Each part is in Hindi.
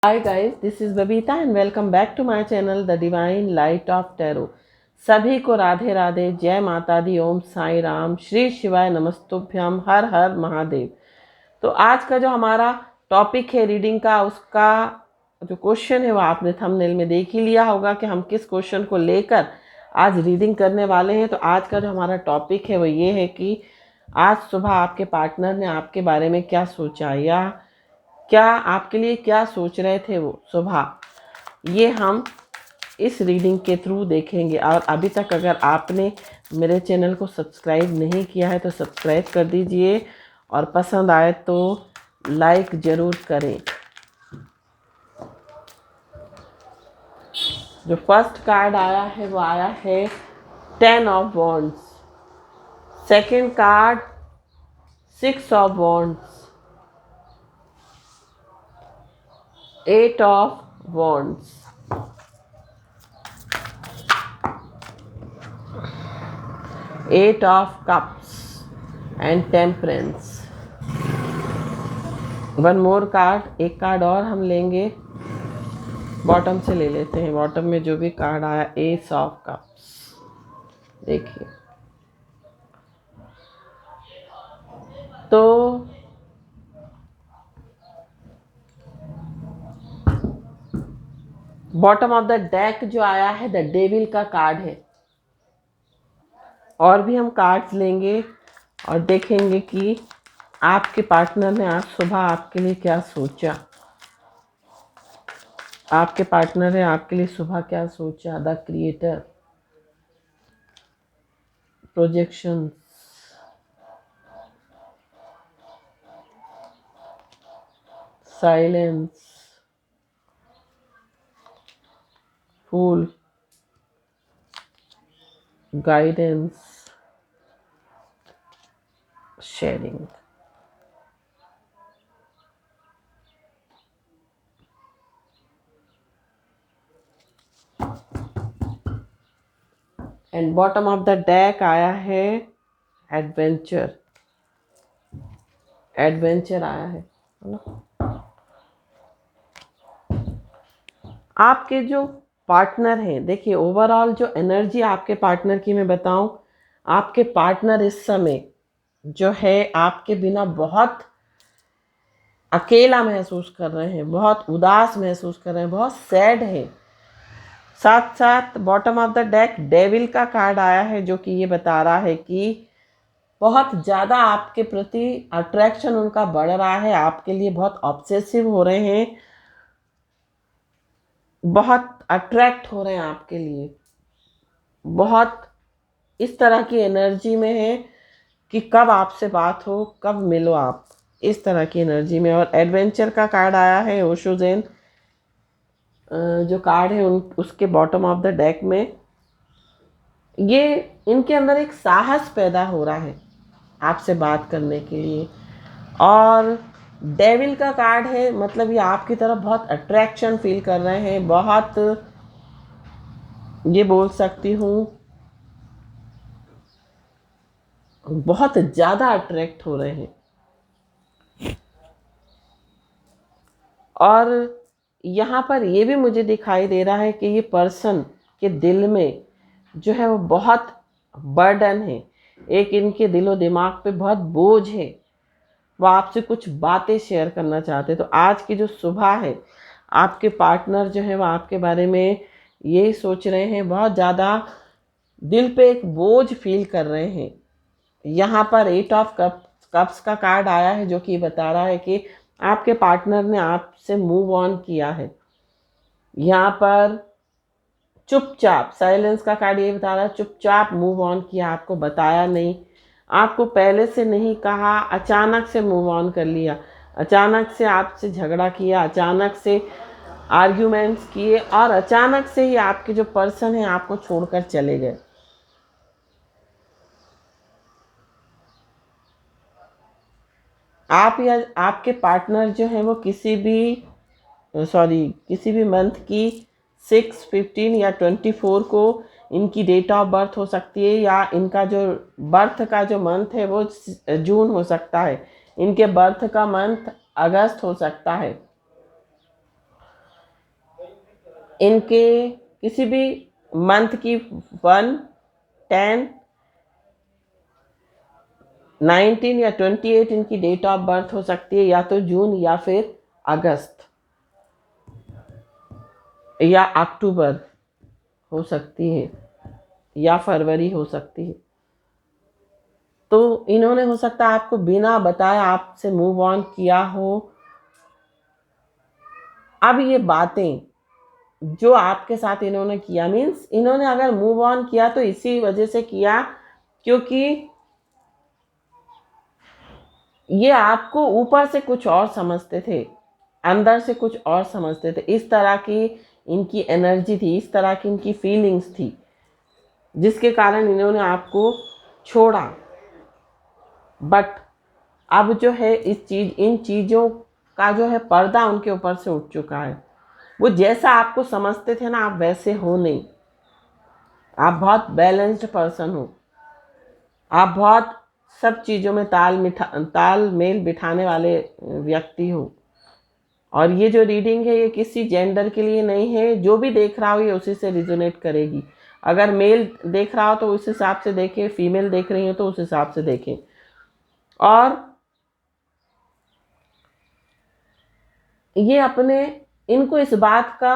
Hi guys, this is Babita and welcome back to my channel The Divine Light of Tarot। सभी को राधे राधे, जय माता दी, ओम साई राम, श्री शिवाय नमस्तुभ्यम, हर हर महादेव। तो आज का जो हमारा टॉपिक है रीडिंग का, उसका जो क्वेश्चन है वो आपने थंबनेल में देख ही लिया होगा कि हम किस क्वेश्चन को लेकर आज रीडिंग करने वाले हैं। तो आज का जो हमारा टॉपिक है वो ये है कि आज सुबह आपके पार्टनर ने आपके बारे में क्या सोचा या क्या आपके लिए क्या सोच रहे थे वो सुबह, ये हम इस रीडिंग के थ्रू देखेंगे। और अभी तक अगर आपने मेरे चैनल को सब्सक्राइब नहीं किया है तो सब्सक्राइब कर दीजिए और पसंद आए तो लाइक ज़रूर करें। जो फर्स्ट कार्ड आया है वो आया है 10 of wands, second card 6 of wands, 8 of wands, 8 of cups and temperance। One more card, एक कार्ड और हम लेंगे, बॉटम से ले लेते हैं। बॉटम में जो भी कार्ड आया, एस ऑफ कप्स। देखिए तो बॉटम ऑफ द डेक जो आया है द डेविल का कार्ड है। और भी हम कार्ड्स लेंगे और देखेंगे कि आपके पार्टनर ने आज सुबह आपके लिए क्या सोचा। आपके पार्टनर ने आपके लिए सुबह क्या सोचा। The creator, projection, silence, fool, guidance, sharing. And bottom of the deck आया है एडवेंचर। एडवेंचर आया है ना। आपके जो पार्टनर हैं, देखिए ओवरऑल जो एनर्जी आपके पार्टनर की मैं बताऊं, आपके पार्टनर इस समय जो है आपके बिना बहुत अकेला महसूस कर रहे हैं, बहुत उदास महसूस कर रहे हैं, बहुत सैड है। साथ साथ bottom of the deck devil का कार्ड आया है, जो कि ये बता रहा है कि बहुत ज़्यादा आपके प्रति अट्रैक्शन उनका बढ़ रहा है, आपके लिए बहुत ऑब्सेसिव हो रहे हैं, बहुत अट्रैक्ट हो रहे हैं आपके लिए, बहुत इस तरह की एनर्जी में है कि कब आपसे बात हो, कब मिलो आप, इस तरह की एनर्जी में। और एडवेंचर का कार्ड आया है ओशो ज़ेन जो कार्ड है उसके बॉटम ऑफ द डेक में। ये इनके अंदर एक साहस पैदा हो रहा है आपसे बात करने के लिए। और डेविल का कार्ड है, मतलब ये आपकी तरफ बहुत अट्रैक्शन फील कर रहे हैं, बहुत, ये बोल सकती हूँ बहुत ज़्यादा अट्रैक्ट हो रहे हैं। और यहाँ पर ये भी मुझे दिखाई दे रहा है कि ये पर्सन के दिल में जो है वो बहुत बर्डन है, एक इनके दिलो दिमाग पे बहुत बोझ है, वो आपसे कुछ बातें शेयर करना चाहते हैं। तो आज की जो सुबह है, आपके पार्टनर जो है वो आपके बारे में यही सोच रहे हैं, बहुत ज़्यादा दिल पे एक बोझ फील कर रहे हैं। यहाँ पर 8 ऑफ कप्स का कार्ड आया है, जो कि बता रहा है कि आपके पार्टनर ने आपसे मूव ऑन किया है। यहाँ पर चुपचाप, साइलेंस का कार्ड ये बता रहा है, चुपचाप मूव ऑन किया, आपको बताया नहीं, आपको पहले से नहीं कहा, अचानक से मूव ऑन कर लिया, अचानक से आपसे झगड़ा किया, अचानक से आर्ग्यूमेंट्स किए और अचानक से ही आपके जो पर्सन है आपको छोड़कर चले गए। आप या आपके पार्टनर जो है वो किसी भी मंथ की 6, 15 या 24 को इनकी डेट ऑफ बर्थ हो सकती है, या इनका जो बर्थ का जो मंथ है वो जून हो सकता है, इनके बर्थ का मंथ अगस्त हो सकता है। इनके किसी भी मंथ की 1, 10, 19 या 28 इनकी डेट ऑफ बर्थ हो सकती है, या तो जून या फिर अगस्त या अक्टूबर हो सकती है, या फरवरी हो सकती है। तो इन्होंने हो सकता है आपको बिना बताए आपसे मूव ऑन किया हो। अब ये बातें जो आपके साथ इन्होंने किया, मीन्स इन्होंने अगर मूव ऑन किया तो इसी वजह से किया क्योंकि ये आपको ऊपर से कुछ और समझते थे, अंदर से कुछ और समझते थे। इस तरह की इनकी एनर्जी थी, इस तरह की इनकी फीलिंग्स थी, जिसके कारण इन्होंने आपको छोड़ा। बट अब जो है इन चीज़ों का जो है पर्दा उनके ऊपर से उठ चुका है। वो जैसा आपको समझते थे ना, आप वैसे हो नहीं। आप बहुत बैलेंस्ड पर्सन हो, आप बहुत सब चीज़ों में तालमेल बिठाने वाले व्यक्ति हो। और ये जो रीडिंग है ये किसी जेंडर के लिए नहीं है, जो भी देख रहा हो ये उसी से रिजोनेट करेगी। अगर मेल देख रहा हो तो उस हिसाब से देखें, फीमेल देख रही हो तो उस हिसाब से देखें। और ये अपने, इनको इस बात का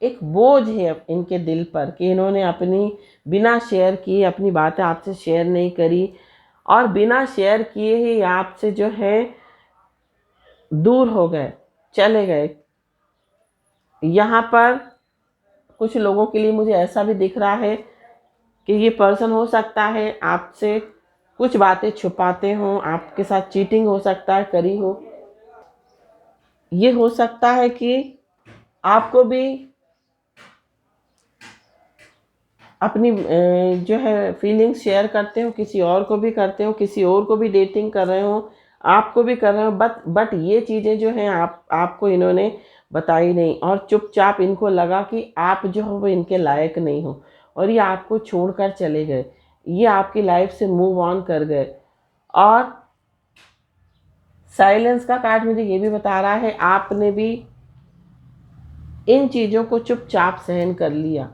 एक बोझ है इनके दिल पर कि इन्होंने अपनी बिना शेयर किए अपनी बातें आपसे शेयर नहीं करी, और बिना शेयर किए ही आपसे जो है दूर हो गए, चले गए। यहाँ पर कुछ लोगों के लिए मुझे ऐसा भी दिख रहा है कि ये पर्सन हो सकता है आपसे कुछ बातें छुपाते हों, आपके साथ चीटिंग हो सकता है करी हो। ये हो सकता है कि आपको भी अपनी जो है फीलिंग्स शेयर करते हो, किसी और को भी करते हो, किसी और को भी डेटिंग कर रहे हो, आपको भी कर रहे हो। बट ये चीज़ें जो हैं आपको इन्होंने बताई नहीं, और चुपचाप इनको लगा कि आप जो हो वो इनके लायक नहीं हो, और ये आपको छोड़कर चले गए, ये आपकी लाइफ से मूव ऑन कर गए। और साइलेंस का कार्ड मुझे ये भी बता रहा है आपने भी इन चीज़ों को चुपचाप सहन कर लिया,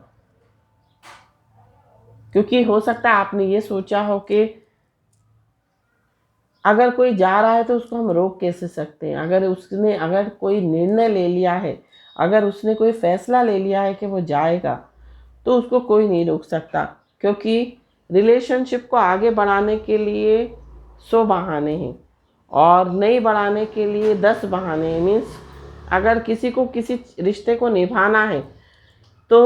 क्योंकि हो सकता है आपने ये सोचा हो कि अगर कोई जा रहा है तो उसको हम रोक कैसे सकते हैं। अगर कोई निर्णय ले लिया है, अगर उसने कोई फैसला ले लिया है कि वो जाएगा, तो उसको कोई नहीं रोक सकता, क्योंकि रिलेशनशिप को आगे बढ़ाने के लिए 100 बहाने हैं और नहीं बढ़ाने के लिए 10 बहाने हैं। मीन्स अगर किसी को किसी रिश्ते को निभाना है तो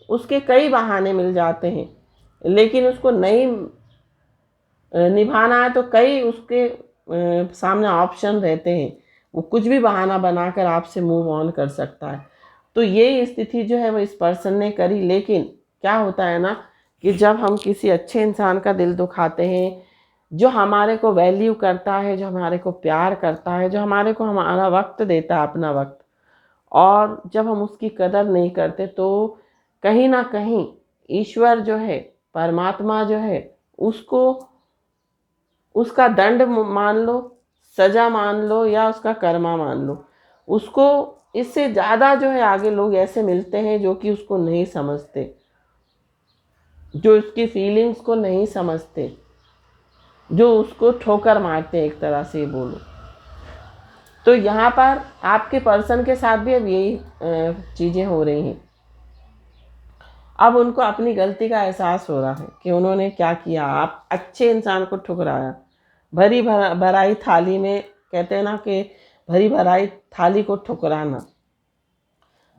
उसके कई बहाने मिल जाते हैं, लेकिन उसको नहीं निभाना है तो कई उसके सामने ऑप्शन रहते हैं। वो कुछ भी बहाना बनाकर आपसे मूव ऑन कर सकता है। तो ये स्थिति जो है वो इस पर्सन ने करी। लेकिन क्या होता है ना कि जब हम किसी अच्छे इंसान का दिल दुखाते हैं, जो हमारे को वैल्यू करता है, जो हमारे को प्यार करता है, जो हमारे को हमारा वक्त देता है, अपना वक्त, और जब हम उसकी कदर नहीं करते, तो कहीं ना कहीं ईश्वर जो है, परमात्मा जो है, उसको उसका दंड मान लो, सजा मान लो, या उसका कर्मा मान लो, उसको इससे ज़्यादा जो है आगे लोग ऐसे मिलते हैं जो कि उसको नहीं समझते, जो उसकी फीलिंग्स को नहीं समझते, जो उसको ठोकर मारते हैं, एक तरह से बोलो तो। यहाँ पर आपके पर्सन के साथ भी अब यही चीज़ें हो रही हैं। अब उनको अपनी गलती का एहसास हो रहा है कि उन्होंने क्या किया, आप अच्छे इंसान को ठुकराया। भराई थाली में कहते हैं ना कि भरी भराई थाली को ठुकराना।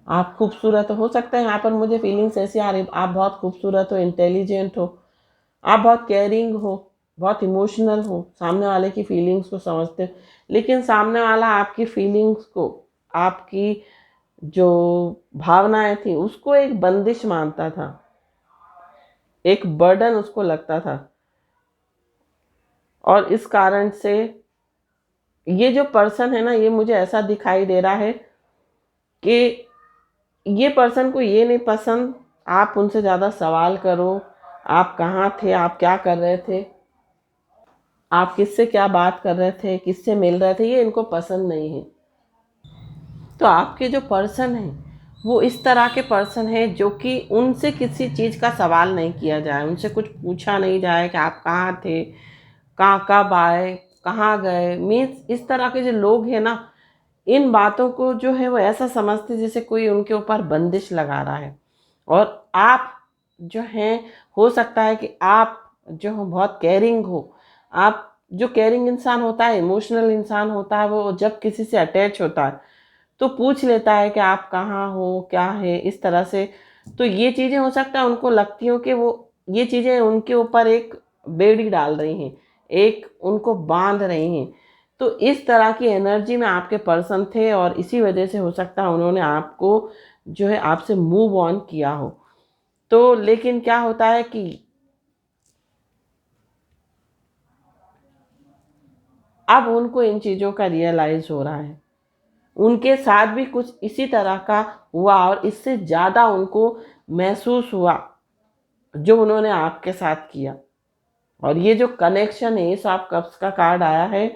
आप खूबसूरत हो सकता है, यहाँ पर मुझे फीलिंग्स ऐसी आ रही, आप बहुत खूबसूरत हो, इंटेलिजेंट हो, आप बहुत केयरिंग हो, बहुत इमोशनल हो, सामने वाले की फीलिंग्स को समझते हो, लेकिन सामने वाला आपकी फीलिंग्स को, आपकी जो भावनाएं थी उसको एक बंदिश मानता था, एक बर्डन उसको लगता था। और इस कारण से ये जो पर्सन है ना, ये मुझे ऐसा दिखाई दे रहा है कि ये पर्सन को ये नहीं पसंद आप उनसे ज़्यादा सवाल करो, आप कहाँ थे, आप क्या कर रहे थे, आप किससे क्या बात कर रहे थे, किससे मिल रहे थे, ये इनको पसंद नहीं है। तो आपके जो पर्सन है वो इस तरह के पर्सन है जो कि उनसे किसी चीज़ का सवाल नहीं किया जाए, उनसे कुछ पूछा नहीं जाए कि आप कहाँ थे, कहाँ कब आए, कहाँ गए। मीन्स इस तरह के जो लोग हैं ना, इन बातों को जो है वो ऐसा समझते जैसे कोई उनके ऊपर बंदिश लगा रहा है। और आप जो हैं, हो सकता है कि आप जो हो बहुत केयरिंग हो। आप जो केयरिंग इंसान होता है, इमोशनल इंसान होता है, वो जब किसी से अटैच होता है तो पूछ लेता है कि आप कहाँ हो, क्या है, इस तरह से। तो ये चीज़ें हो सकता है उनको लगती हो कि वो ये चीज़ें उनके ऊपर एक बेड़ी डाल रही हैं, एक उनको बांध रही हैं। तो इस तरह की एनर्जी में आपके पर्सन थे और इसी वजह से हो सकता है उन्होंने आपको जो है आपसे मूव ऑन किया हो। तो लेकिन क्या होता है कि अब उनको इन चीज़ों का रियलाइज़ हो रहा है। उनके साथ भी कुछ इसी तरह का हुआ और इससे ज़्यादा उनको महसूस हुआ जो उन्होंने आपके साथ किया। और ये जो कनेक्शन है, एस ऑफ कप्स का कार्ड आया है,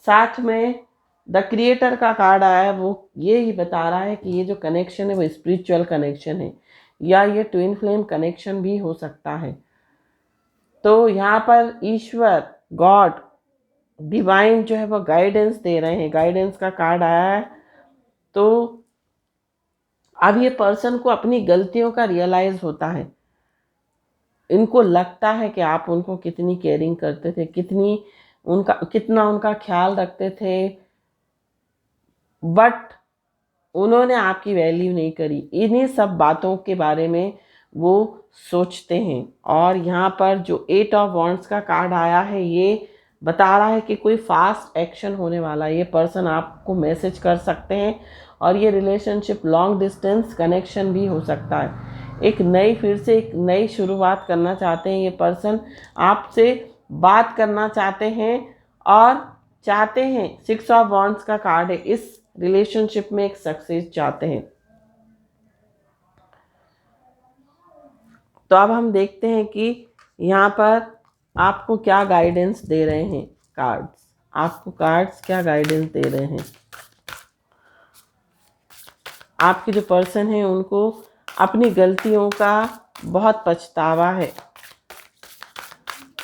साथ में द क्रिएटर का कार्ड आया है, वो ये ही बता रहा है कि ये जो कनेक्शन है वो स्पिरिचुअल कनेक्शन है या ये ट्विन फ्लेम कनेक्शन भी हो सकता है। तो यहाँ पर ईश्वर, गॉड, डिवाइन जो है वो गाइडेंस दे रहे हैं। गाइडेंस का कार्ड आया है। तो अब ये पर्सन को अपनी गलतियों का रियलाइज होता है। इनको लगता है कि आप उनको कितनी केयरिंग करते थे, कितना उनका ख्याल रखते थे, बट उन्होंने आपकी वैल्यू नहीं करी। इन्हीं सब बातों के बारे में वो सोचते हैं। और यहाँ पर जो 8 ऑफ वॉन्ड्स का कार्ड आया है, ये बता रहा है कि कोई फास्ट एक्शन होने वाला है। ये पर्सन आपको मैसेज कर सकते हैं और ये रिलेशनशिप लॉन्ग डिस्टेंस कनेक्शन भी हो सकता है। फिर से एक नई शुरुआत करना चाहते हैं ये पर्सन, आपसे बात करना चाहते हैं और चाहते हैं, 6 ऑफ वॉन्ड्स का कार्ड है, इस रिलेशनशिप में एक सक्सेस चाहते हैं। तो अब हम देखते हैं कि यहाँ पर आपको क्या गाइडेंस दे रहे हैं कार्ड्स। आपको कार्ड्स क्या गाइडेंस दे रहे हैं। आपके जो पर्सन हैं उनको अपनी गलतियों का बहुत पछतावा है।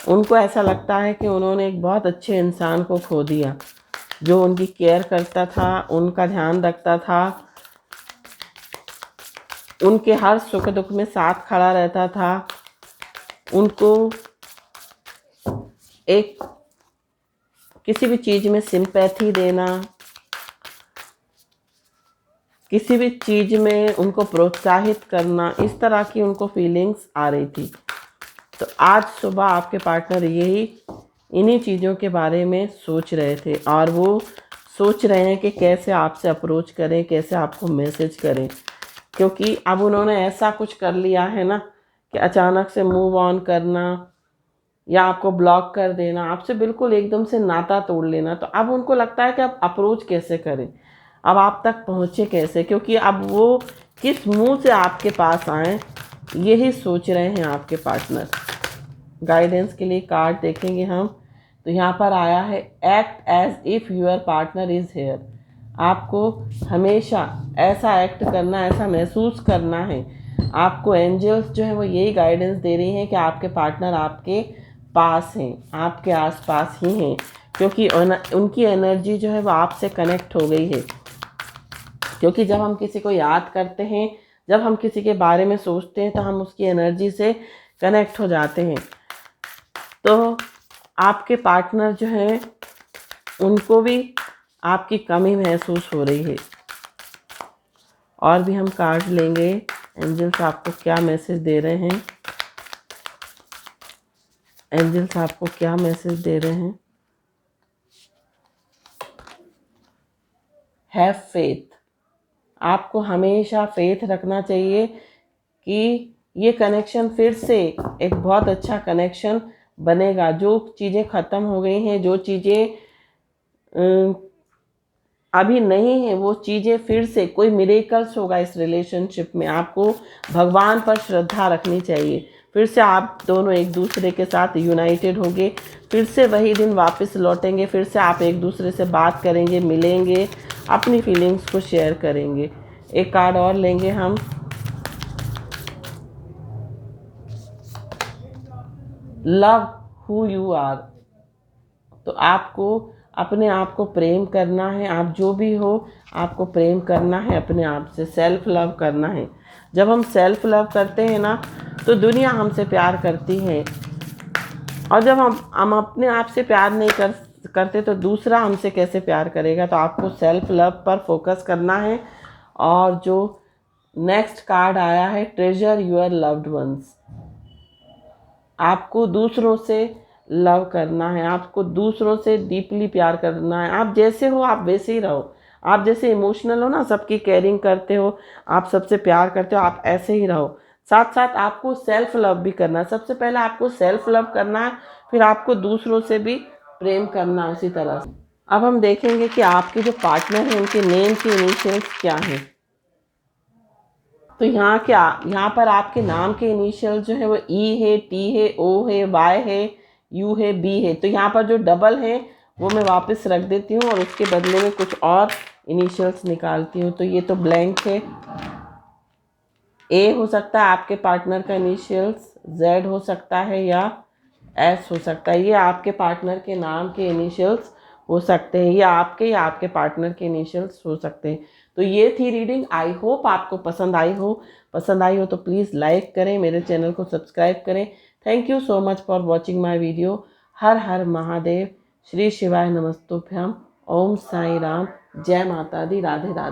उनको ऐसा लगता है कि उन्होंने एक बहुत अच्छे इंसान को खो दिया, जो उनकी केयर करता था, उनका ध्यान रखता था, उनके हर सुख दुख में साथ खड़ा रहता था, उनको एक किसी भी चीज़ में सिंपैथी देना, किसी भी चीज़ में उनको प्रोत्साहित करना, इस तरह की उनको फीलिंग्स आ रही थी। तो आज सुबह आपके पार्टनर इन्हीं चीज़ों के बारे में सोच रहे थे और वो सोच रहे हैं कि कैसे आपसे अप्रोच करें, कैसे आपको मैसेज करें। क्योंकि अब उन्होंने ऐसा कुछ कर लिया है ना कि अचानक से मूव ऑन करना या आपको ब्लॉक कर देना, आपसे बिल्कुल एकदम से नाता तोड़ लेना। तो अब उनको लगता है कि अब अप्रोच कैसे करें, अब आप तक पहुँचे कैसे, क्योंकि अब वो किस मुंह से आपके पास आएँ, यही सोच रहे हैं आपके पार्टनर। गाइडेंस के लिए कार्ड देखेंगे हम। तो यहाँ पर आया है act as if your partner is here. आपको हमेशा ऐसा एक्ट करना, ऐसा महसूस करना है। आपको एंजल्स जो है वो यही गाइडेंस दे रही हैं कि आपके पार्टनर आपके पास हैं, आपके आसपास ही हैं, क्योंकि उनकी एनर्जी जो है वो आपसे कनेक्ट हो गई है। क्योंकि जब हम किसी को याद करते हैं, जब हम किसी के बारे में सोचते हैं, तो हम उसकी एनर्जी से कनेक्ट हो जाते हैं। तो आपके पार्टनर जो है उनको भी आपकी कमी महसूस हो रही है। और भी हम कार्ड लेंगे, एंजल्स आपको क्या मैसेज दे रहे हैं। एंजल्स आपको क्या मैसेज दे रहे हैं। Have faith. आपको हमेशा फेथ रखना चाहिए कि ये कनेक्शन फिर से एक बहुत अच्छा कनेक्शन बनेगा। जो चीज़ें ख़त्म हो गई हैं, जो चीज़ें अभी नहीं है, वो चीज़ें फिर से, कोई मिरेकल्स होगा इस रिलेशनशिप में। आपको भगवान पर श्रद्धा रखनी चाहिए। फिर से आप दोनों एक दूसरे के साथ यूनाइटेड होंगे, फिर से वही दिन वापस लौटेंगे, फिर से आप एक दूसरे से बात करेंगे, मिलेंगे, अपनी फीलिंग्स को शेयर करेंगे। एक कार्ड और लेंगे हम। Love who you are. तो आपको अपने आप को प्रेम करना है, आप जो भी हो आपको प्रेम करना है, अपने आप से सेल्फ लव करना है। जब हम सेल्फ लव करते हैं ना तो दुनिया हमसे प्यार करती है, और जब हम अपने आप से प्यार नहीं करते तो दूसरा हमसे कैसे प्यार करेगा। तो आपको सेल्फ लव पर फोकस करना है। और जो नेक्स्ट कार्ड आया है, ट्रेजर योर लव्ड वंस। आपको दूसरों से लव करना है, आपको दूसरों से डीपली प्यार करना है। आप जैसे हो आप वैसे ही रहो, आप जैसे इमोशनल हो ना, सबकी केयरिंग करते हो, आप सबसे प्यार करते हो, आप ऐसे ही रहो। साथ साथ आपको सेल्फ लव भी करना है। सबसे पहले आपको सेल्फ लव करना है, फिर आपको दूसरों से भी प्रेम करना है उसी तरह से। अब हम देखेंगे कि आपके जो पार्टनर हैं उनके नेम के इनिशियल्स क्या हैं। तो यहाँ पर आपके नाम के इनिशियल जो है वो ई है, टी है, ओ है, वाई है, यू है, बी है। तो यहाँ पर जो डबल है वो मैं वापस रख देती हूँ और उसके बदले में कुछ और इनिशियल्स निकालती हूँ। तो ये तो ब्लैंक है। ए हो सकता है आपके पार्टनर का इनिशियल्स, जेड हो सकता है या एस हो सकता है। ये आपके पार्टनर के नाम के इनिशियल्स हो सकते हैं, या आपके पार्टनर के इनिशियल्स हो सकते हैं। तो ये थी रीडिंग। आई होप आपको पसंद आई हो तो प्लीज़ लाइक करें, मेरे चैनल को सब्सक्राइब करें। Thank you so much for watching my video. हर हर महादेव। श्री शिवाय नमस्तुभ्यम। ओम साई राम। जय माता दी। राधे राधे।